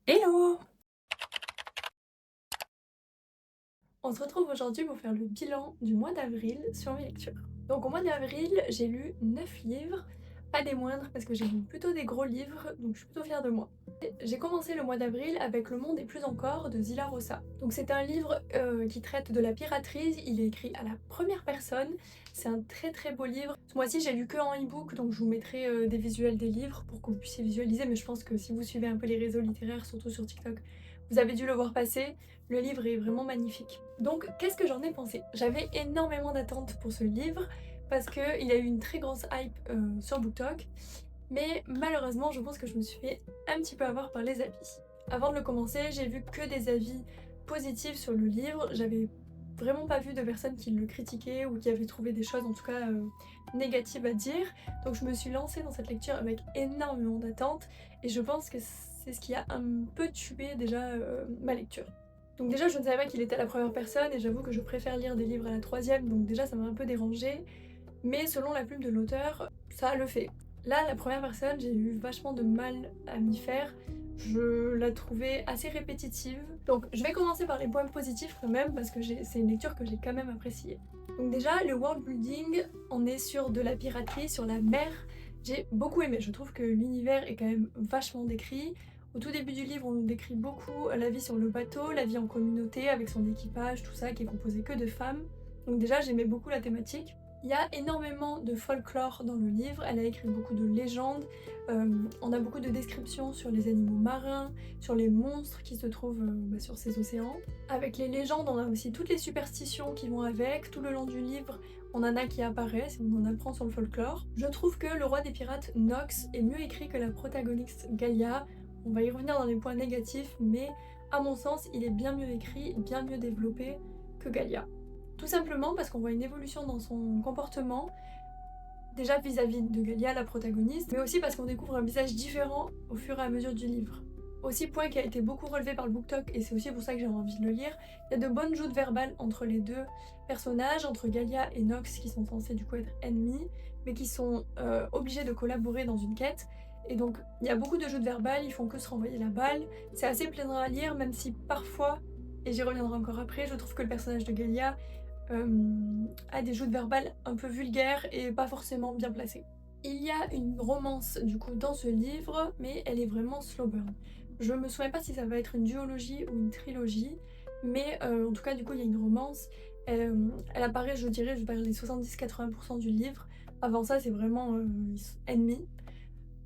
Hello! On se retrouve aujourd'hui pour faire le bilan du mois d'avril sur mes lectures. Donc au mois d'avril, j'ai lu 9 livres, pas des moindres parce que j'ai lu plutôt des gros livres, donc je suis plutôt fière de moi. J'ai commencé le mois d'avril avec Le Monde et plus encore de Zila Rosa. Donc c'est un livre qui traite de la piraterie, il est écrit à la première personne, c'est un très beau livre. Ce mois-ci j'ai lu que en e-book, donc je vous mettrai des visuels des livres pour que vous puissiez visualiser, mais je pense que si vous suivez un peu les réseaux littéraires, surtout sur TikTok, vous avez dû le voir passer. Le livre est vraiment magnifique. Donc, qu'est-ce que j'en ai pensé? J'avais énormément d'attentes pour ce livre parce qu'il a eu une très grosse hype sur BookTok, mais malheureusement, je pense que je me suis fait un petit peu avoir par les avis. Avant de le commencer, j'ai vu que des avis positifs sur le livre. J'avais vraiment pas vu de personnes qui le critiquaient ou qui avaient trouvé des choses en tout cas négatives à dire. Donc je me suis lancée dans cette lecture avec énormément d'attentes et je pense que c'est ce qui a un peu tué déjà ma lecture. Donc déjà je ne savais pas qu'il était à la première personne et j'avoue que je préfère lire des livres à la troisième, donc déjà ça m'a un peu dérangée. Mais selon la plume de l'auteur, ça le fait. Là, la première personne, j'ai eu vachement de mal à m'y faire. Je la trouvais assez répétitive. Donc je vais commencer par les points positifs quand même, parce que c'est une lecture que j'ai quand même appréciée. Donc déjà, le world building, on est sur de la piraterie, sur la mer. J'ai beaucoup aimé, je trouve que l'univers est quand même vachement décrit. Au tout début du livre, on nous décrit beaucoup la vie sur le bateau, la vie en communauté, avec son équipage, tout ça, qui est composé que de femmes. Donc déjà, j'aimais beaucoup la thématique. Il y a énormément de folklore dans le livre, elle a écrit beaucoup de légendes, on a beaucoup de descriptions sur les animaux marins, sur les monstres qui se trouvent sur ces océans. Avec les légendes, on a aussi toutes les superstitions qui vont avec, tout le long du livre, on en a qui apparaissent, on en apprend sur le folklore. Je trouve que le roi des pirates, Nox, est mieux écrit que la protagoniste Galia. On va y revenir dans les points négatifs, mais à mon sens, il est bien mieux écrit, bien mieux développé que Galia. Tout simplement parce qu'on voit une évolution dans son comportement, déjà vis-à-vis de Galia, la protagoniste, mais aussi parce qu'on découvre un visage différent au fur et à mesure du livre. Aussi, point qui a été beaucoup relevé par le BookTok, et c'est aussi pour ça que j'ai envie de le lire, il y a de bonnes joutes verbales entre les deux personnages, entre Galia et Nox, qui sont censés du coup être ennemis, mais qui sont obligés de collaborer dans une quête. Et donc, il y a beaucoup de joutes verbales, ils font que se renvoyer la balle. C'est assez plaisant à lire, même si parfois, et j'y reviendrai encore après, je trouve que le personnage de Galia a des joutes verbales un peu vulgaires et pas forcément bien placées. Il y a une romance du coup dans ce livre, mais elle est vraiment slow burn. Je me souviens pas si ça va être une duologie ou une trilogie, mais en tout cas du coup il y a une romance. Elle apparaît, je dirais, vers les 70-80% du livre. Avant ça c'est vraiment ennemi.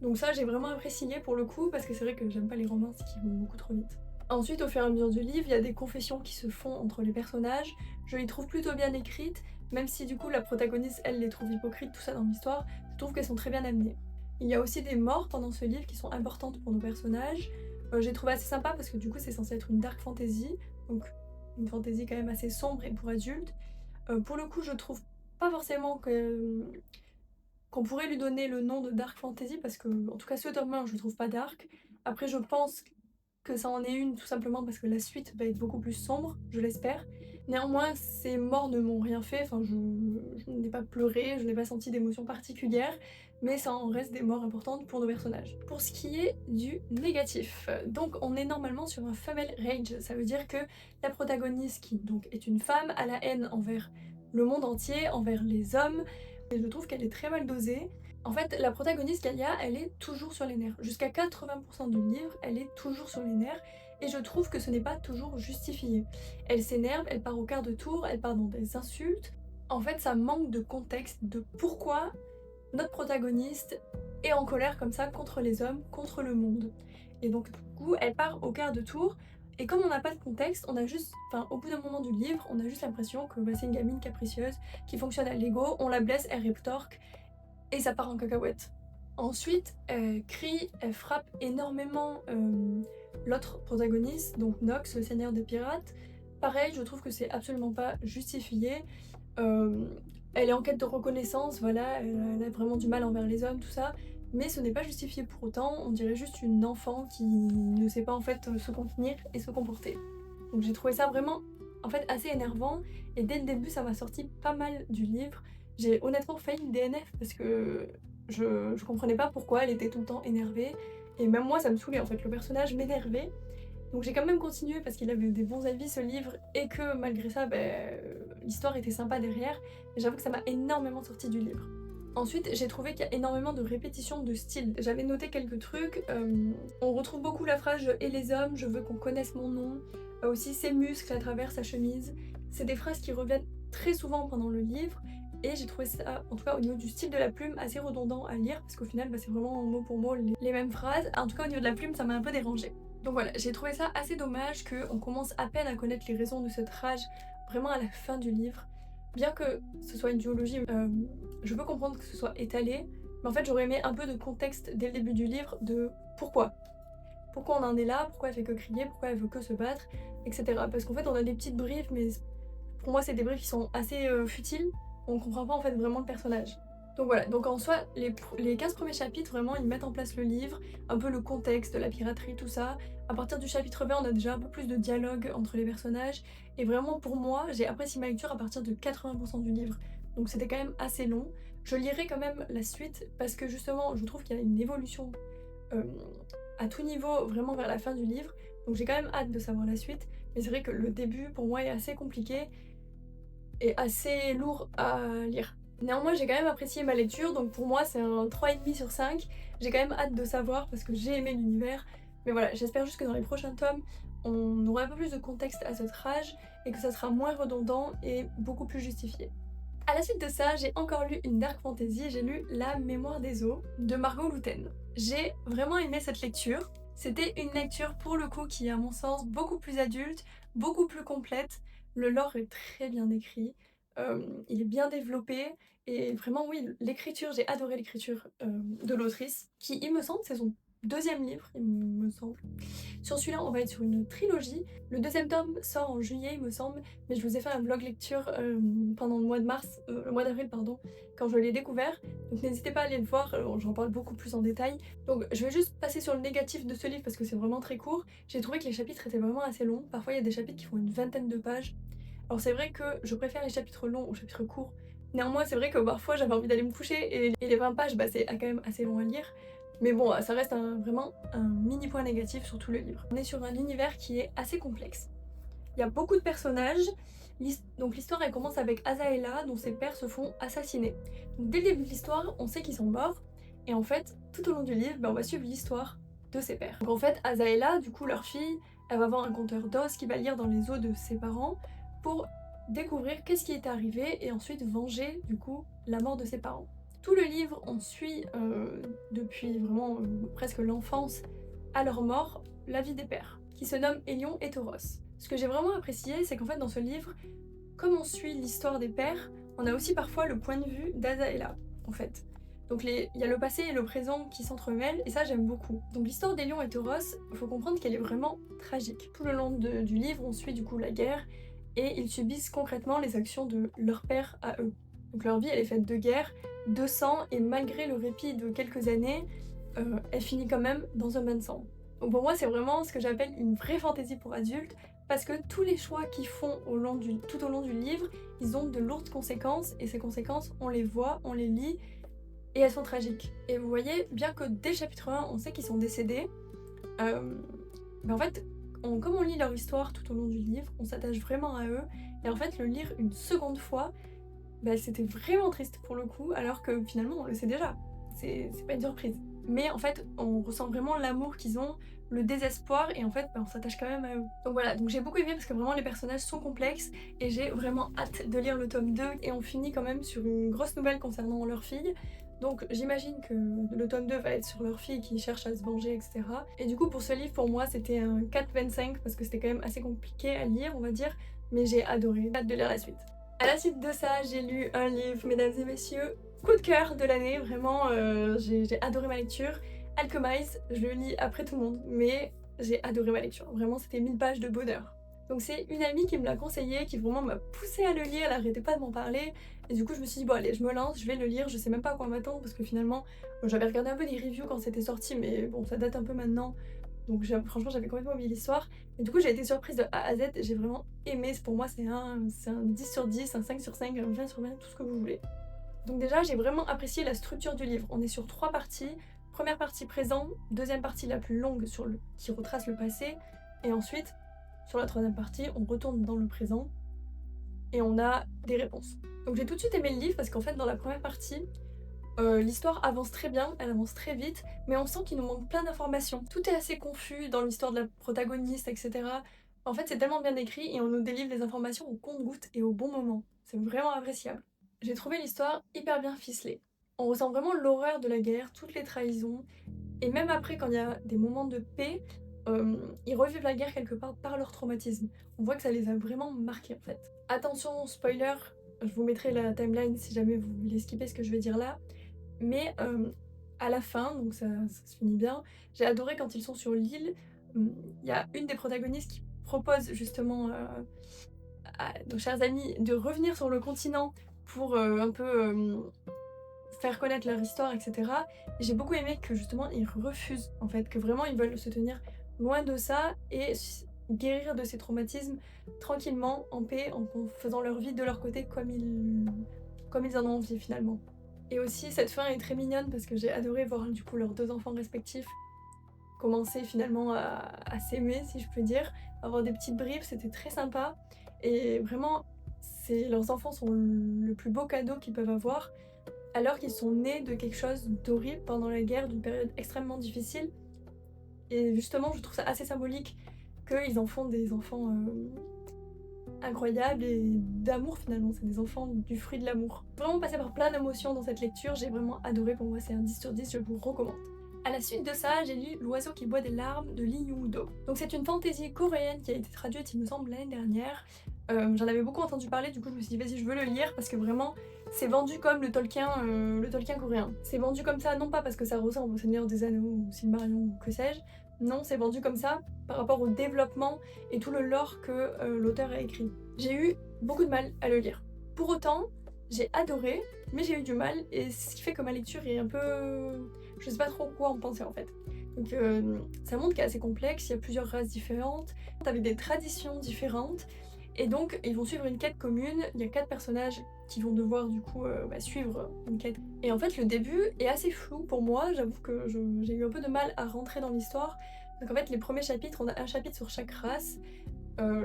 Donc ça j'ai vraiment apprécié pour le coup, parce que c'est vrai que j'aime pas les romances qui vont beaucoup trop vite. Ensuite, au fur et à mesure du livre, il y a des confessions qui se font entre les personnages. Je les trouve plutôt bien écrites, même si du coup la protagoniste, elle, les trouve hypocrites, tout ça dans l'histoire, je trouve qu'elles sont très bien amenées. Il y a aussi des morts pendant ce livre qui sont importantes pour nos personnages. J'ai trouvé assez sympa parce que du coup c'est censé être une dark fantasy, donc une fantasy quand même assez sombre et pour adultes. Pour le coup, je trouve pas forcément qu'on pourrait lui donner le nom de dark fantasy parce que, en tout cas, ce tome 1, je le trouve pas dark. Après, je pense que ça en est une tout simplement parce que la suite va être beaucoup plus sombre, je l'espère. Néanmoins, ces morts ne m'ont rien fait, enfin je n'ai pas pleuré, je n'ai pas senti d'émotion particulière, mais ça en reste des morts importantes pour nos personnages. Pour ce qui est du négatif, donc on est normalement sur un female rage, ça veut dire que la protagoniste, qui donc est une femme, a la haine envers le monde entier, envers les hommes, et je trouve qu'elle est très mal dosée. En fait, la protagoniste Galia, elle est toujours sur les nerfs. Jusqu'à 80% du livre, elle est toujours sur les nerfs, et je trouve que ce n'est pas toujours justifié. Elle s'énerve, elle part au quart de tour, elle part dans des insultes. En fait, ça manque de contexte de pourquoi notre protagoniste est en colère comme ça contre les hommes, contre le monde. Et donc, du coup, elle part au quart de tour, et comme on n'a pas de contexte, on a juste, enfin, au bout d'un moment du livre, on a juste l'impression que c'est une gamine capricieuse qui fonctionne à l'ego, on la blesse, elle rétorque, et ça part en cacahuète. Ensuite, elle crie, elle frappe énormément l'autre protagoniste, donc Nox, le seigneur des pirates. Pareil, je trouve que c'est absolument pas justifié. Euh, Elle est en quête de reconnaissance, voilà, elle a vraiment du mal envers les hommes, tout ça, mais ce n'est pas justifié pour autant, on dirait juste une enfant qui ne sait pas en fait se contenir et se comporter. Donc j'ai trouvé ça vraiment en fait assez énervant, et dès le début ça m'a sorti pas mal du livre. J'ai honnêtement failli le DNF parce que je comprenais pas pourquoi elle était tout le temps énervée, et même moi ça me saoulait en fait, le personnage m'énervait. Donc j'ai quand même continué parce qu'il avait des bons avis ce livre et que malgré ça, l'histoire était sympa derrière. Mais j'avoue que ça m'a énormément sorti du livre. Ensuite, j'ai trouvé qu'il y a énormément de répétitions de style. J'avais noté quelques trucs. On retrouve beaucoup la phrase « et les hommes, je veux qu'on connaisse mon nom ». Aussi ses muscles à travers sa chemise. C'est des phrases qui reviennent très souvent pendant le livre. Et j'ai trouvé ça, en tout cas au niveau du style de la plume, assez redondant à lire. Parce qu'au final, c'est vraiment mot pour mot les mêmes phrases. En tout cas au niveau de la plume, ça m'a un peu dérangée. Donc voilà, j'ai trouvé ça assez dommage qu'on commence à peine à connaître les raisons de cette rage vraiment à la fin du livre. Bien que ce soit une duologie, je peux comprendre que ce soit étalé, mais en fait j'aurais aimé un peu de contexte dès le début du livre de pourquoi. Pourquoi on en est là, pourquoi elle fait que crier, pourquoi elle veut que se battre, etc. Parce qu'en fait on a des petites briefs, mais pour moi c'est des briefs qui sont assez futiles, on comprend pas en fait vraiment le personnage. Donc voilà, donc en soi, les 15 premiers chapitres, vraiment, ils mettent en place le livre, un peu le contexte, la piraterie, tout ça. À partir du chapitre 20, on a déjà un peu plus de dialogue entre les personnages. Et vraiment, pour moi, j'ai apprécié ma lecture à partir de 80% du livre. Donc c'était quand même assez long. Je lirai quand même la suite, parce que justement, je trouve qu'il y a une évolution à tout niveau, vraiment vers la fin du livre. Donc j'ai quand même hâte de savoir la suite. Mais c'est vrai que le début, pour moi, est assez compliqué et assez lourd à lire. Néanmoins, j'ai quand même apprécié ma lecture, donc pour moi c'est un 3,5 sur 5. J'ai quand même hâte de savoir parce que j'ai aimé l'univers. Mais voilà, j'espère juste que dans les prochains tomes, on aura un peu plus de contexte à cette rage et que ça sera moins redondant et beaucoup plus justifié. À la suite de ça, j'ai encore lu une dark fantasy, j'ai lu La Mémoire des eaux de Margot Louten. J'ai vraiment aimé cette lecture. C'était une lecture pour le coup qui est à mon sens beaucoup plus adulte, beaucoup plus complète. Le lore est très bien écrit, il est bien développé et vraiment oui, l'écriture, j'ai adoré l'écriture de l'autrice qui, il me semble, c'est son deuxième livre, il me semble. Sur celui-là, on va être sur une trilogie. Le deuxième tome sort en juillet, il me semble, mais je vous ai fait un vlog lecture pendant le mois de mars, le mois d'avril, pardon, quand je l'ai découvert. Donc n'hésitez pas à aller le voir, j'en parle beaucoup plus en détail. Donc je vais juste passer sur le négatif de ce livre parce que c'est vraiment très court. J'ai trouvé que les chapitres étaient vraiment assez longs. Parfois, il y a des chapitres qui font une vingtaine de pages. Alors c'est vrai que je préfère les chapitres longs aux chapitres courts. Néanmoins, c'est vrai que parfois j'avais envie d'aller me coucher et les 20 pages, c'est quand même assez long à lire. Mais bon, ça reste vraiment un mini point négatif sur tout le livre. On est sur un univers qui est assez complexe. Il y a beaucoup de personnages. Donc l'histoire elle commence avec Azaela dont ses pères se font assassiner. Donc dès le début de l'histoire, on sait qu'ils sont morts. Et en fait, tout au long du livre, on va suivre l'histoire de ses pères. Donc en fait, Azaela, du coup leur fille, elle va avoir un compteur d'os qui va lire dans les os de ses parents pour découvrir qu'est-ce qui est arrivé et ensuite venger du coup la mort de ses parents. Tout le livre, on suit depuis vraiment presque l'enfance à leur mort, la vie des pères, qui se nomment Hélion et Tauros. Ce que j'ai vraiment apprécié, c'est qu'en fait dans ce livre, comme on suit l'histoire des pères, on a aussi parfois le point de vue d'Azaela, en fait. Donc il y a le passé et le présent qui s'entremêlent, et ça j'aime beaucoup. Donc l'histoire d'Hélion et Tauros, il faut comprendre qu'elle est vraiment tragique. Tout le long du livre, on suit du coup la guerre, et ils subissent concrètement les actions de leur père à eux. Donc leur vie elle est faite de guerre, de sang, et malgré le répit de quelques années, elle finit quand même dans un bain de sang. Donc pour moi c'est vraiment ce que j'appelle une vraie fantaisie pour adultes, parce que tous les choix qu'ils font tout au long du livre, ils ont de lourdes conséquences, et ces conséquences on les voit, on les lit, et elles sont tragiques. Et vous voyez, bien que dès le chapitre 1 on sait qu'ils sont décédés, en fait, comme on lit leur histoire tout au long du livre, on s'attache vraiment à eux, et en fait le lire une seconde fois, c'était vraiment triste pour le coup, alors que finalement on le sait déjà, c'est pas une surprise. Mais en fait on ressent vraiment l'amour qu'ils ont, le désespoir, et en fait on s'attache quand même à eux. Donc voilà, donc j'ai beaucoup aimé parce que vraiment les personnages sont complexes, et j'ai vraiment hâte de lire le tome 2, et on finit quand même sur une grosse nouvelle concernant leur fille. Donc j'imagine que le tome 2 va être sur leur fille qui cherche à se venger, etc. Et du coup pour ce livre, pour moi c'était un 4,25 parce que c'était quand même assez compliqué à lire, on va dire, mais j'ai adoré, hâte de lire la suite. À la suite de ça, j'ai lu un livre, mesdames et messieurs, coup de cœur de l'année, vraiment, j'ai adoré ma lecture. Alchemize, je le lis après tout le monde, mais j'ai adoré ma lecture, vraiment c'était 1000 pages de bonheur. Donc c'est une amie qui me l'a conseillé, qui vraiment m'a poussée à le lire, elle arrêtait pas de m'en parler, et du coup je me suis dit bon allez, je me lance, je vais le lire, je sais même pas à quoi m'attendre, parce que finalement, j'avais regardé un peu des reviews quand c'était sorti, mais bon ça date un peu maintenant, donc franchement j'avais complètement oublié l'histoire, et du coup j'ai été surprise de A à Z, j'ai vraiment aimé, pour moi c'est un 10 sur 10, un 5 sur 5, un 20 sur 20, tout ce que vous voulez. Donc déjà j'ai vraiment apprécié la structure du livre, on est sur 3 parties. première partie présent, deuxième partie la plus longue qui retrace le passé, et ensuite, sur la troisième partie, on retourne dans le présent et on a des réponses. Donc j'ai tout de suite aimé le livre parce qu'en fait dans la première partie, l'histoire avance très bien, elle avance très vite, mais on sent qu'il nous manque plein d'informations. Tout est assez confus dans l'histoire de la protagoniste, etc. En fait c'est tellement bien écrit et on nous délivre les informations au compte-gouttes et au bon moment. C'est vraiment appréciable. J'ai trouvé l'histoire hyper bien ficelée. On ressent vraiment l'horreur de la guerre, toutes les trahisons, et même après quand il y a des moments de paix, ils revivent la guerre quelque part par leur traumatisme. On voit que ça les a vraiment marqués en fait. Attention, spoiler, je vous mettrai la timeline si jamais vous voulez skipper ce que je vais dire là. Mais à la fin, donc ça se finit bien, j'ai adoré quand ils sont sur l'île, il y a une des protagonistes qui propose justement à nos chers amis de revenir sur le continent pour un peu faire connaître leur histoire, etc. Et j'ai beaucoup aimé que justement ils refusent, en fait, que vraiment ils veulent se tenir loin de ça et guérir de ces traumatismes tranquillement, en paix, en faisant leur vie de leur côté comme ils en ont envie finalement. Et aussi cette fin est très mignonne parce que j'ai adoré voir du coup leurs deux enfants respectifs commencer finalement à s'aimer, si je peux dire, avoir des petites bribes, c'était très sympa. Et vraiment, leurs enfants sont le plus beau cadeau qu'ils peuvent avoir, alors qu'ils sont nés de quelque chose d'horrible pendant la guerre, d'une période extrêmement difficile. Et justement, je trouve ça assez symbolique qu'ils en font des enfants incroyables et d'amour finalement, c'est des enfants du fruit de l'amour. Vraiment passé par plein d'émotions dans cette lecture, j'ai vraiment adoré, pour moi c'est un 10 sur 10, je vous recommande. À la suite de ça, j'ai lu L'oiseau qui boit des larmes de Lee Young-do. Donc c'est une fantaisie coréenne qui a été traduite, il me semble, l'année dernière. J'en avais beaucoup entendu parler, du coup je me suis dit vas-y je veux le lire parce que vraiment c'est vendu comme le Tolkien coréen. C'est vendu comme ça non pas parce que ça ressemble au Seigneur des Anneaux ou Silmarillion ou que sais-je, non c'est vendu comme ça par rapport au développement et tout le lore que l'auteur a écrit. J'ai eu beaucoup de mal à le lire. Pour autant, j'ai adoré, mais j'ai eu du mal et ce qui fait que ma lecture est un peu... Je sais pas trop quoi en penser en fait. Donc c'est un monde qui est assez complexe, il y a plusieurs races différentes, avec des traditions différentes. Et donc, ils vont suivre une quête commune. Il y a 4 personnages qui vont devoir du coup suivre une quête. Et en fait, le début est assez flou pour moi. J'avoue que j'ai eu un peu de mal à rentrer dans l'histoire. Donc en fait, les premiers chapitres, on a un chapitre sur chaque race.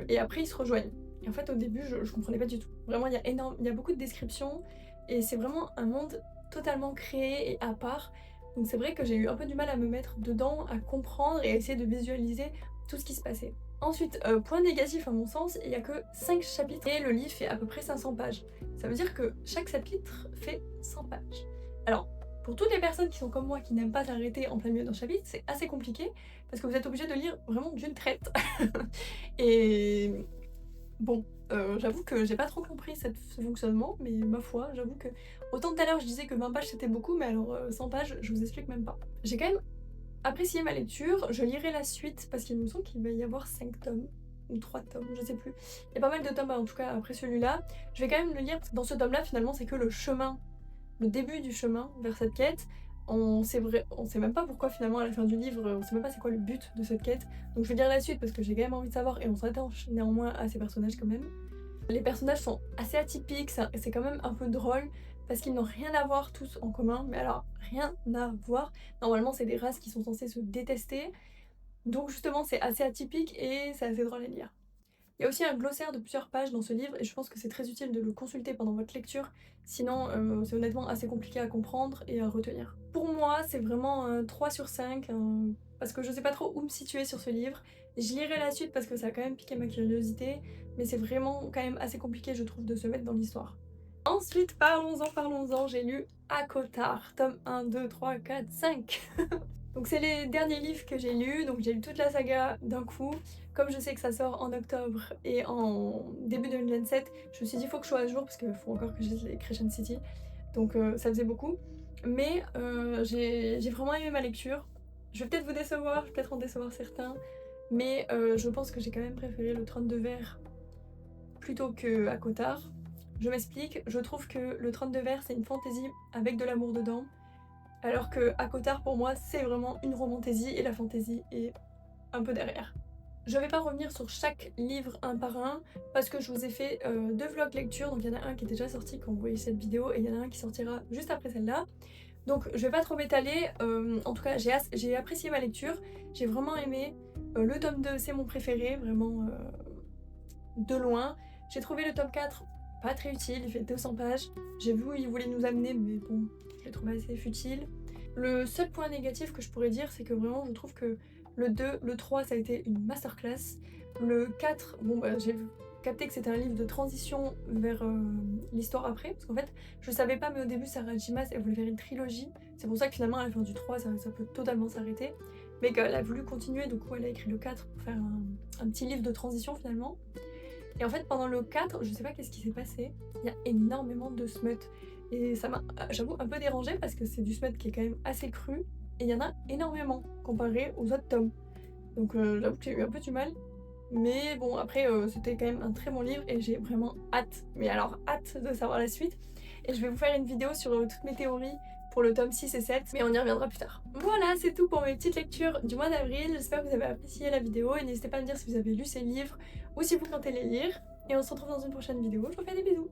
Et après, ils se rejoignent. Et en fait, au début, je comprenais pas du tout. Vraiment, il y a beaucoup de descriptions. Et c'est vraiment un monde totalement créé et à part. Donc c'est vrai que j'ai eu un peu du mal à me mettre dedans, à comprendre et à essayer de visualiser tout ce qui se passait. Ensuite, point négatif à mon sens, il n'y a que 5 chapitres et le livre fait à peu près 500 pages. Ça veut dire que chaque chapitre fait 100 pages. Alors, pour toutes les personnes qui sont comme moi, qui n'aiment pas s'arrêter en plein milieu d'un chapitre, c'est assez compliqué parce que vous êtes obligé de lire vraiment d'une traite. Et bon, j'avoue que j'ai pas trop compris ce fonctionnement, mais ma foi, j'avoue que autant tout à l'heure je disais que 20 pages c'était beaucoup, mais alors 100 pages, je vous explique même pas. J'ai quand même apprécié ma lecture, je lirai la suite parce qu'il me semble qu'il va y avoir 5 tomes ou 3 tomes, je sais plus. Il y a pas mal de tomes en tout cas après celui-là. Je vais quand même le lire parce que dans ce tome-là finalement c'est que le chemin, le début du chemin vers cette quête. On sait même pas pourquoi finalement à la fin du livre, on sait même pas c'est quoi le but de cette quête. Donc je vais lire la suite parce que j'ai quand même envie de savoir et on s'attache néanmoins à ces personnages quand même. Les personnages sont assez atypiques, c'est quand même un peu drôle parce qu'ils n'ont rien à voir tous en commun, mais alors rien à voir. Normalement c'est des races qui sont censées se détester, donc justement c'est assez atypique et c'est assez drôle à lire. Il y a aussi un glossaire de plusieurs pages dans ce livre et je pense que c'est très utile de le consulter pendant votre lecture, sinon c'est honnêtement assez compliqué à comprendre et à retenir. Pour moi c'est vraiment un 3 sur 5, parce que je sais pas trop où me situer sur ce livre. Je lirai la suite parce que ça a quand même piqué ma curiosité, mais c'est vraiment quand même assez compliqué je trouve de se mettre dans l'histoire. Ensuite parlons-en, j'ai lu ACOTAR, tome 1, 2, 3, 4, 5. Donc c'est les derniers livres que j'ai lus, donc j'ai lu toute la saga d'un coup. Comme je sais que ça sort en octobre et en début 2027, je me suis dit il faut que je sois à jour parce qu'il faut encore que je lise les Crescent City. Donc ça faisait beaucoup. Mais j'ai vraiment aimé ma lecture. Je vais peut-être vous décevoir, je vais peut-être en décevoir certains. Mais je pense que j'ai quand même préféré le Trône de Verre plutôt que ACOTAR. Je m'explique, je trouve que le Trône de Verre c'est une fantaisie avec de l'amour dedans. Alors que ACOTAR pour moi c'est vraiment une romantaisie et la fantaisie est un peu derrière. Je vais pas revenir sur chaque livre un par un parce que je vous ai fait 2 vlogs lecture, donc il y en a un qui est déjà sorti quand vous voyez cette vidéo et il y en a un qui sortira juste après celle-là. Donc je vais pas trop m'étaler, en tout cas j'ai apprécié ma lecture, j'ai vraiment aimé. Le tome 2 c'est mon préféré, vraiment de loin. J'ai trouvé le tome 4 pas très utile, il fait 200 pages. J'ai vu où il voulait nous amener, mais bon, je l'ai trouvé assez futile. Le seul point négatif que je pourrais dire, c'est que vraiment je trouve que le 2, le 3 ça a été une masterclass. Le 4, bon bah j'ai capté que c'était un livre de transition vers l'histoire après, parce qu'en fait je savais pas, mais au début Sarah J. Maas elle voulait faire une trilogie, c'est pour ça que finalement à la fin du 3 ça peut totalement s'arrêter, mais qu'elle a voulu continuer, du coup elle a écrit le 4 pour faire un petit livre de transition finalement. Et en fait pendant le 4, je sais pas qu'est-ce qui s'est passé, il y a énormément de smut, et ça m'a j'avoue un peu dérangée parce que c'est du smut qui est quand même assez cru, et il y en a énormément comparé aux autres tomes. Donc j'avoue que j'ai eu un peu du mal. Mais bon, après, c'était quand même un très bon livre et j'ai vraiment hâte, mais alors hâte de savoir la suite. Et je vais vous faire une vidéo sur toutes mes théories pour le tome 6 et 7, mais on y reviendra plus tard. Voilà, c'est tout pour mes petites lectures du mois d'avril. J'espère que vous avez apprécié la vidéo et n'hésitez pas à me dire si vous avez lu ces livres ou si vous comptez les lire. Et on se retrouve dans une prochaine vidéo. Je vous fais des bisous.